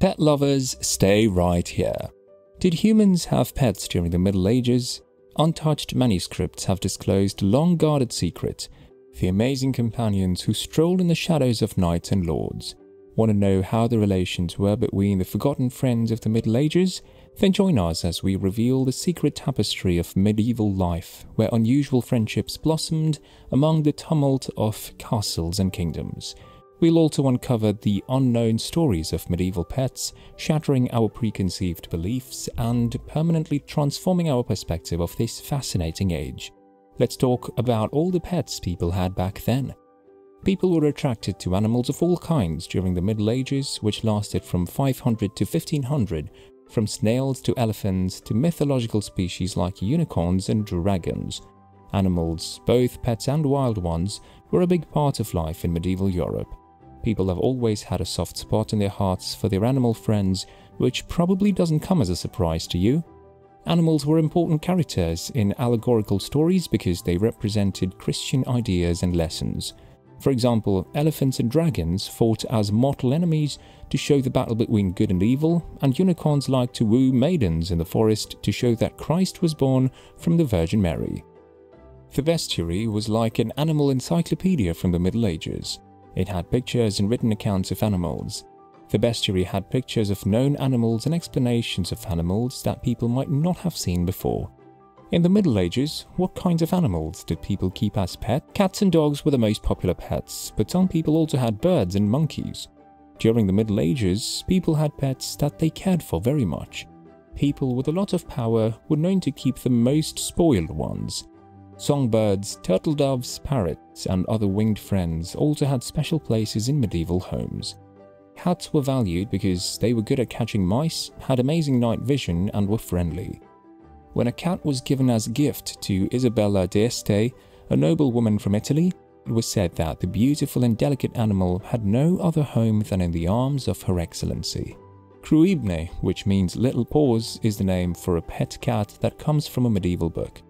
Pet lovers, stay right here. Did humans have pets during the Middle Ages? Untouched manuscripts have disclosed a long-guarded secret: the amazing companions who strolled in the shadows of knights and lords. Want to know how the relations were between the forgotten friends of the Middle Ages? Then join us as we reveal the secret tapestry of medieval life, where unusual friendships blossomed among the tumult of castles and kingdoms. We'll also uncover the unknown stories of medieval pets, shattering our preconceived beliefs and permanently transforming our perspective of this fascinating age. Let's talk about all the pets people had back then. People were attracted to animals of all kinds during the Middle Ages, which lasted from 500 to 1500, from snails to elephants to mythological species like unicorns and dragons. Animals, both pets and wild ones, were a big part of life in medieval Europe. People have always had a soft spot in their hearts for their animal friends, which probably doesn't come as a surprise to you. Animals were important characters in allegorical stories because they represented Christian ideas and lessons. For example, elephants and dragons fought as mortal enemies to show the battle between good and evil, and unicorns liked to woo maidens in the forest to show that Christ was born from the Virgin Mary. The bestiary was like an animal encyclopedia from the Middle Ages. It had pictures and written accounts of animals. The bestiary had pictures of known animals and explanations of animals that people might not have seen before. In the Middle Ages, what kinds of animals did people keep as pets? Cats and dogs were the most popular pets, but some people also had birds and monkeys. During the Middle Ages, people had pets that they cared for very much. People with a lot of power were known to keep the most spoiled ones. Songbirds, turtle doves, parrots, and other winged friends also had special places in medieval homes. Cats were valued because they were good at catching mice, had amazing night vision, and were friendly. When a cat was given as a gift to Isabella d'Este, a noblewoman from Italy, it was said that the beautiful and delicate animal had no other home than in the arms of Her Excellency. Cruibne, which means little paws, is the name for a pet cat that comes from a medieval book.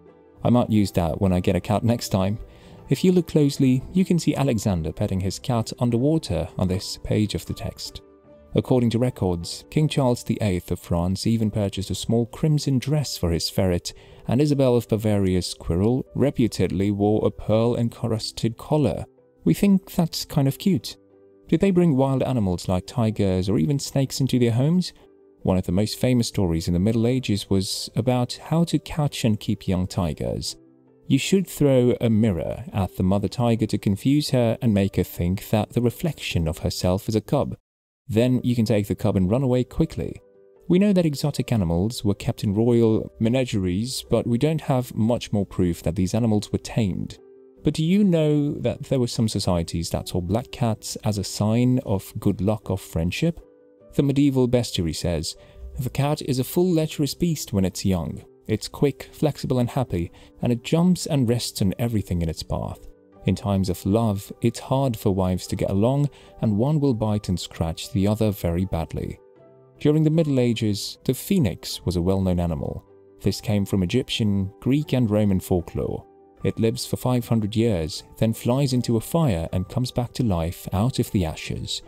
I might use that when I get a cat next time. If you look closely, you can see Alexander petting his cat underwater on this page of the text. According to records, King Charles VIII of France even purchased a small crimson dress for his ferret, and Isabel of Bavaria's squirrel reputedly wore a pearl-encrusted collar. We think that's kind of cute. Did they bring wild animals like tigers or even snakes into their homes? One of the most famous stories in the Middle Ages was about how to catch and keep young tigers. You should throw a mirror at the mother tiger to confuse her and make her think that the reflection of herself is a cub. Then you can take the cub and run away quickly. We know that exotic animals were kept in royal menageries, but we don't have much more proof that these animals were tamed. But do you know that there were some societies that saw black cats as a sign of good luck or friendship? The medieval bestiary says, "The cat is a full lecherous beast when it's young. It's quick, flexible and happy, and it jumps and rests on everything in its path. In times of love, it's hard for wives to get along, and one will bite and scratch the other very badly." During the Middle Ages, the phoenix was a well-known animal. This came from Egyptian, Greek and Roman folklore. It lives for 500 years, then flies into a fire and comes back to life out of the ashes.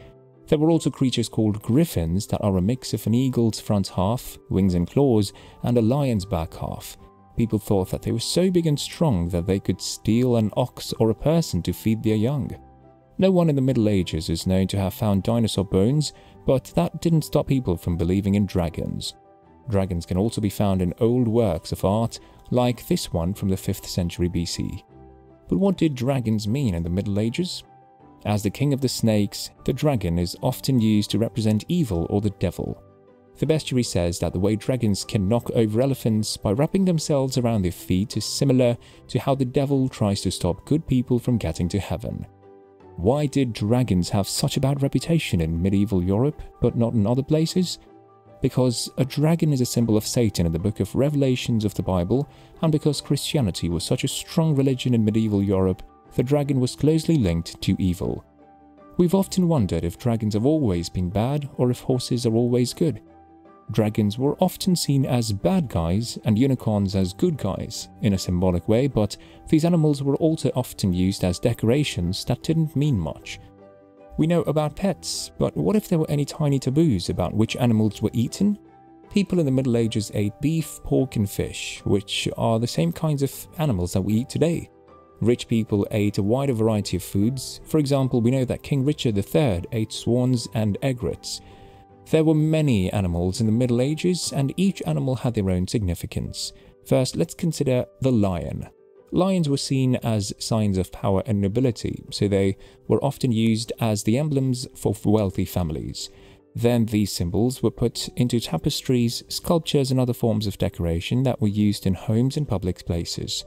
There were also creatures called griffins that are a mix of an eagle's front half, wings and claws, and a lion's back half. People thought that they were so big and strong that they could steal an ox or a person to feed their young. No one in the Middle Ages is known to have found dinosaur bones, but that didn't stop people from believing in dragons. Dragons can also be found in old works of art, like this one from the 5th century BC. But what did dragons mean in the Middle Ages? As the king of the snakes, the dragon is often used to represent evil or the devil. The bestiary says that the way dragons can knock over elephants by wrapping themselves around their feet is similar to how the devil tries to stop good people from getting to heaven. Why did dragons have such a bad reputation in medieval Europe, but not in other places? Because a dragon is a symbol of Satan in the book of Revelations of the Bible, and because Christianity was such a strong religion in medieval Europe, the dragon was closely linked to evil. We've often wondered if dragons have always been bad or if horses are always good. Dragons were often seen as bad guys and unicorns as good guys in a symbolic way, but these animals were also often used as decorations that didn't mean much. We know about pets, but what if there were any tiny taboos about which animals were eaten? People in the Middle Ages ate beef, pork and fish, which are the same kinds of animals that we eat today. Rich people ate a wider variety of foods. For example, we know that King Richard III ate swans and egrets. There were many animals in the Middle Ages, and each animal had their own significance. First, let's consider the lion. Lions were seen as signs of power and nobility, so they were often used as the emblems for wealthy families. Then these symbols were put into tapestries, sculptures and other forms of decoration that were used in homes and public places.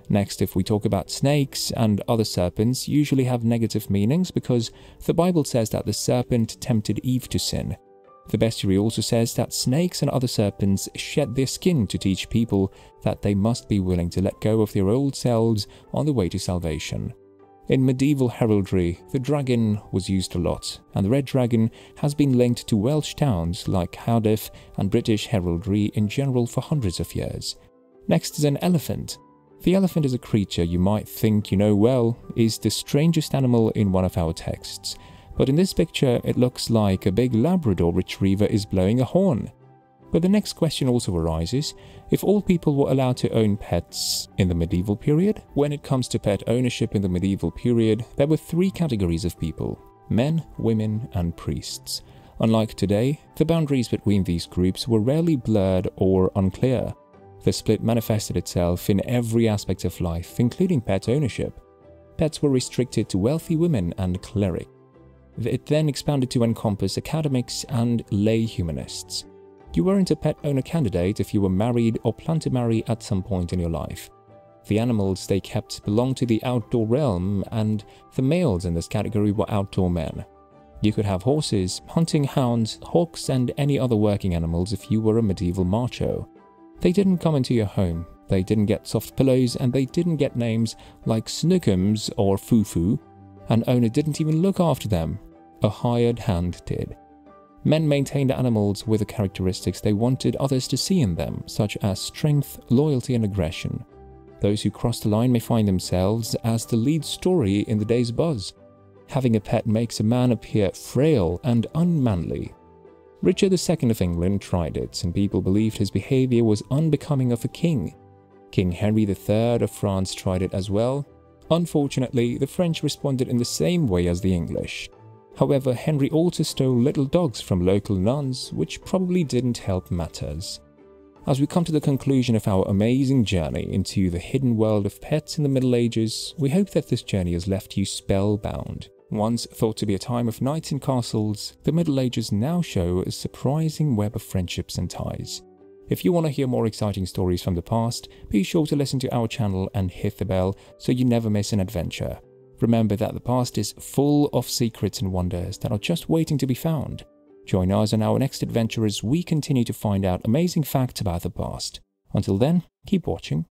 Next, if we talk about snakes and other serpents, usually have negative meanings because the Bible says that the serpent tempted Eve to sin. The bestiary also says that snakes and other serpents shed their skin to teach people that they must be willing to let go of their old selves on the way to salvation. In medieval heraldry, the dragon was used a lot, and the red dragon has been linked to Welsh towns like Cardiff and British heraldry in general for hundreds of years. Next is an elephant. The elephant is a creature you might think you know well is the strangest animal in one of our texts. But in this picture, it looks like a big Labrador retriever is blowing a horn. But the next question also arises, if all people were allowed to own pets in the medieval period? When it comes to pet ownership in the medieval period, there were three categories of people: men, women, and priests. Unlike today, the boundaries between these groups were rarely blurred or unclear. The split manifested itself in every aspect of life, including pet ownership. Pets were restricted to wealthy women and clerics. It then expanded to encompass academics and lay humanists. You weren't a pet owner candidate if you were married or planned to marry at some point in your life. The animals they kept belonged to the outdoor realm, and the males in this category were outdoor men. You could have horses, hunting hounds, hawks, and any other working animals if you were a medieval macho. They didn't come into your home, they didn't get soft pillows, and they didn't get names like Snookums or Fufu. An owner didn't even look after them. A hired hand did. Men maintained animals with the characteristics they wanted others to see in them, such as strength, loyalty, and aggression. Those who cross the line may find themselves as the lead story in the day's buzz. Having a pet makes a man appear frail and unmanly. Richard II of England tried it, and people believed his behavior was unbecoming of a king. King Henry III of France tried it as well. Unfortunately, the French responded in the same way as the English. However, Henry also stole little dogs from local nuns, which probably didn't help matters. As we come to the conclusion of our amazing journey into the hidden world of pets in the Middle Ages, we hope that this journey has left you spellbound. Once thought to be a time of knights and castles, the Middle Ages now show a surprising web of friendships and ties. If you want to hear more exciting stories from the past, be sure to listen to our channel and hit the bell so you never miss an adventure. Remember that the past is full of secrets and wonders that are just waiting to be found. Join us on our next adventure as we continue to find out amazing facts about the past. Until then, keep watching.